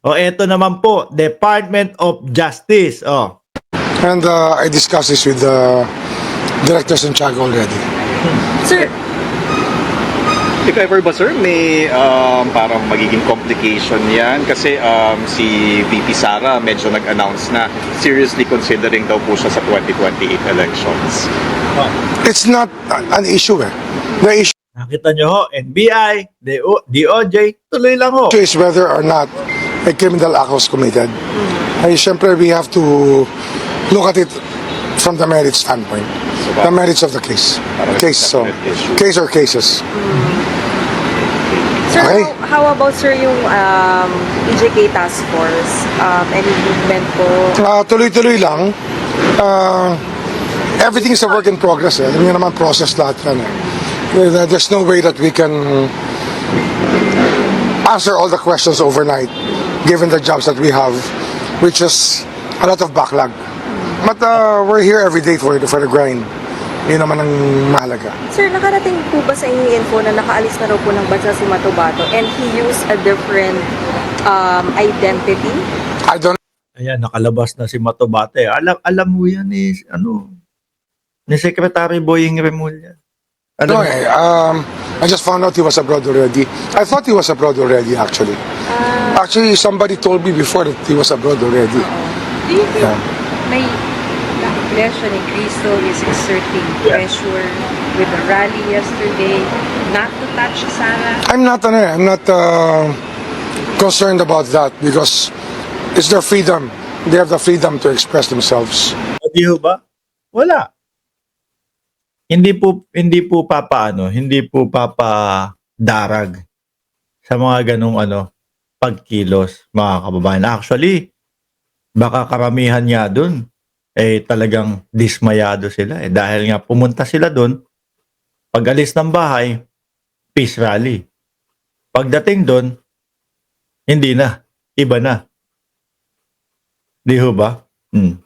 O eto naman po, Department of Justice. O, And I discussed this with the Director Santiago already. Sir, If ever ba sir, may parang magiging complication yan kasi si VP Sara medyo nag-announce na seriously considering daw po siya sa 2028 elections. It's not an issue eh. The issue nakita nyo ho, NBI, DOJ, tuloy lang ho. is whether or not a criminal act was committed. Ay, syempre, we have to look at it from the merit standpoint. The merits of the case. Case or cases. sir, Okay. how about sir yung EJK task force? Any movement po? Tuloy-tuloy lang. Everything is a work in progress. Alam niyo naman, process lahat yan. There's no way that we can answer all the questions overnight given the jobs that we have, which is a lot of backlog. But we're here every day for the grind. Yun naman ang mahalaga. Sir, nakarating po ba sa inyo info na nakaalis na raw po ng bansa si Matobato and he used a different identity? I don't Ayan, nakalabas na si Matobate. Alam mo yan ni, ni Secretary Boying Remulla. know. I just found out he was abroad already. I thought he was abroad already, actually. Actually, somebody told me before that he was abroad already. Do you think may Iglesia ni Cristo is exerting pressure with the rally yesterday not to touch Sara? I'm not concerned about that because it's their freedom. They have the freedom to express themselves. Di ho ba? Wala. Hindi po papadarag sa mga ganung pagkilos, mga kababayan. Actually, baka karamihan nga doon talagang dismayado sila dahil nga pumunta sila doon, pag-alis ng bahay, peace rally. Pagdating doon, hindi na, iba na. Di ho ba? And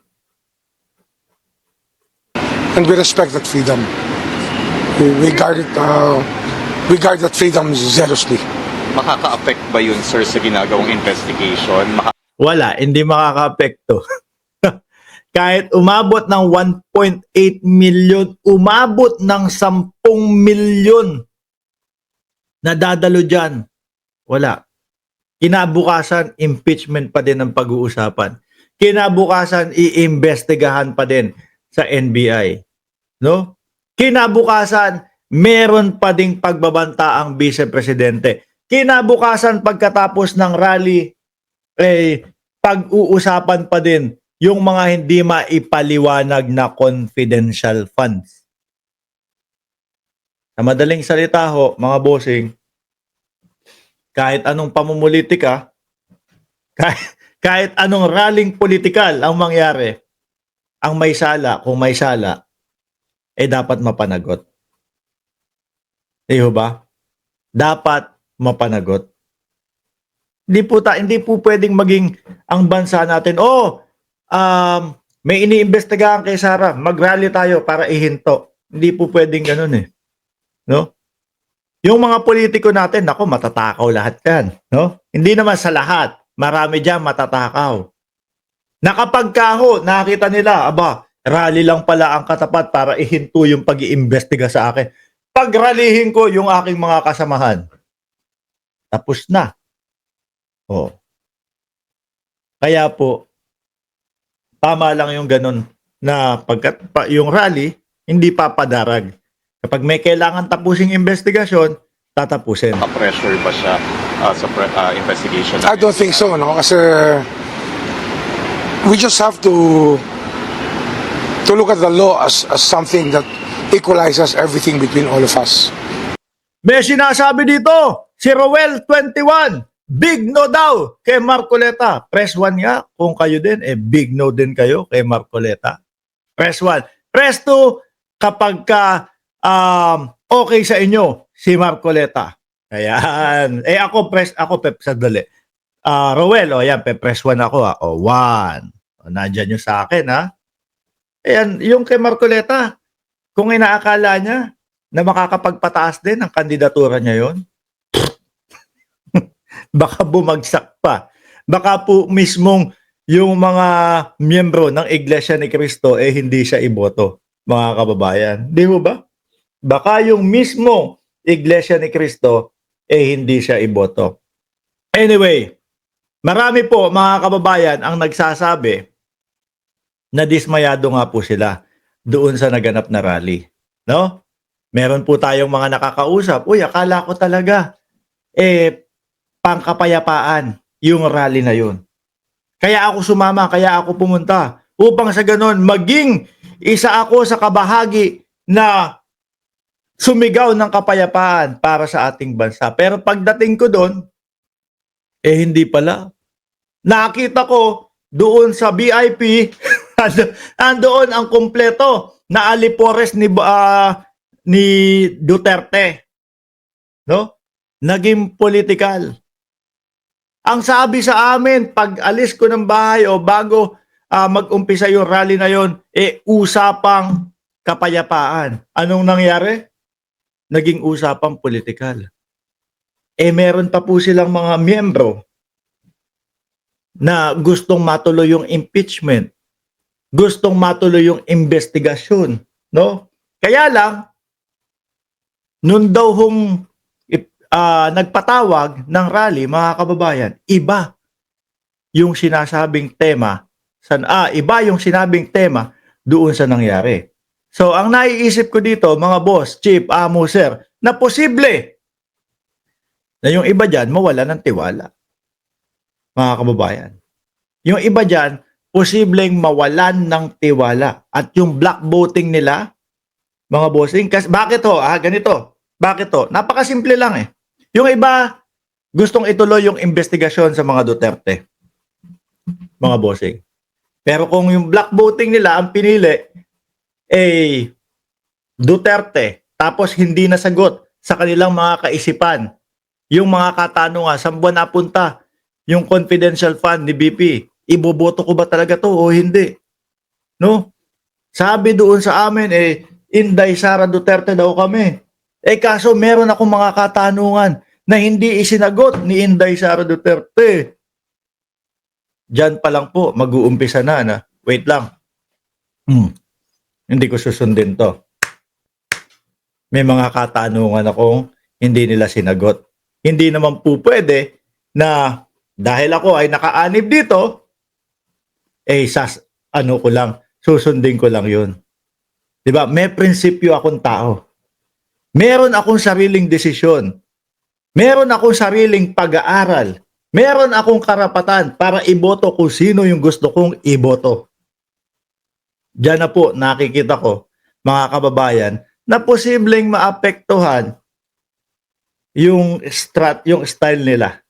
we respect that freedom. We guard it. We guard that freedom zealously. Makaka-affect ba yun sir sa ginagawang investigation? Wala, hindi makaka-apekto. Kahit umabot ng 1.8 million, umabot ng 10 milyon na dadalo dyan. Wala. Kinabukasan, impeachment pa din ang pag-uusapan. Kinabukasan, iimbestigahan pa din sa NBI. No? Kinabukasan, meron pa ding pagbabanta ang vice-presidente. Kinabukasan, pagkatapos ng rally, pag-uusapan pa din yung mga hindi maipaliwanag na confidential funds. Sa madaling salita ho, mga bossing, kahit anong pamumulitika, kahit anong rallying politikal ang mangyari, ang may sala, kung may sala, dapat mapanagot. Di ba? Dapat mapanagot. Hindi po pwedeng maging ang bansa natin, may iniimbestigahan kay Sara, mag-rally tayo para ihinto. Hindi po pwedeng ganun no? Yung mga politiko natin, nako, matatakaw lahat yan. No? Hindi naman sa lahat. Marami dyan matatakaw. Nakapagkaho, nakita nila, rally lang pala ang katapat para ihinto yung pag-iimbestiga sa akin. Pagralihin ko yung aking mga kasamahan. Tapos na. Kaya po, tama lang yung ganun na yung rally, hindi papadarag. Kapag may kailangan tapusing investigasyon, tatapusin. Pressure ba siya sa investigation? I don't think so, no? Kasi we just have to look at the law as something that equalizes everything between all of us. May sinasabi dito, si Roel 21, big no daw kay Marcoleta. Press 1 nga, kung kayo din, big no din kayo kay Marcoleta. Press 1. Press 2, kapag okay sa inyo si Marcoleta. Ayan. Ako sadali. Roel, ayan, press 1 ako. 1. Nandyan yung sa akin, ha? Ayan, yung kay Marcoleta, kung inaakala niya na makakapagpataas din ang kandidatura niya yon, baka bumagsak pa. Baka po mismong yung mga miyembro ng Iglesia ni Cristo hindi siya iboto, mga kababayan. Di mo ba? Baka yung mismong Iglesia ni Cristo hindi siya iboto. Anyway, marami po mga kababayan ang nagsasabi na dismayado nga po sila doon sa naganap na rally. No? Meron po tayong mga nakakausap, uy, akala ko talaga, pangkapayapaan yung rally na yun. Kaya ako sumama, kaya ako pumunta. Upang sa ganon, maging isa ako sa kabahagi na sumigaw ng kapayapaan para sa ating bansa. Pero pagdating ko doon, hindi pala. Nakita ko doon sa VIP, andoon ang kumpleto na alipores ni Duterte. No? Naging political. Ang sabi sa amin, pag alis ko ng bahay o bago mag-umpisa yung rally na yon, usapang kapayapaan. Anong nangyari? Naging usapang politikal. Meron pa po silang mga miyembro na gustong matuloy yung impeachment. Gustong matuloy yung investigasyon. No? Kaya lang, nun daw nagpatawag ng rally, mga kababayan, iba yung sinasabing tema, iba yung sinabing tema doon sa nangyari. So, ang naiisip ko dito, mga boss, chief, amo, sir, na posible na yung iba dyan mawala ng tiwala. Mga kababayan. Yung iba dyan, posibleng mawalan ng tiwala. At yung black voting nila, mga bossing, bakit ho? Ganito. Bakit ho? Napakasimple lang eh. Yung iba, gustong ituloy yung investigasyon sa mga Duterte. Mga bossing. Pero kung yung black voting nila ang pinili, Duterte, tapos hindi nasagot sa kanilang mga kaisipan, yung mga katanungan, saan buwan napunta yung confidential fund ni BP, iboboto ko ba talaga to o hindi? No? Sabi doon sa amin, Inday Sara Duterte daw kami. Kaso meron akong mga katanungan na hindi isinagot ni Inday Sara Duterte. Diyan pa lang po, mag-uumpisa na. Wait lang. Hindi ko susundin to. May mga katanungan akong hindi nila sinagot. Hindi naman po pwede na dahil ako ay nakaanib dito, susundin ko lang yun. Diba? May prinsipyo akong tao. Meron akong sariling desisyon. Meron akong sariling pag-aaral. Meron akong karapatan para iboto kung sino yung gusto kong iboto. Diyan na po nakikita ko, mga kababayan, na posibleng maapektuhan yung style nila.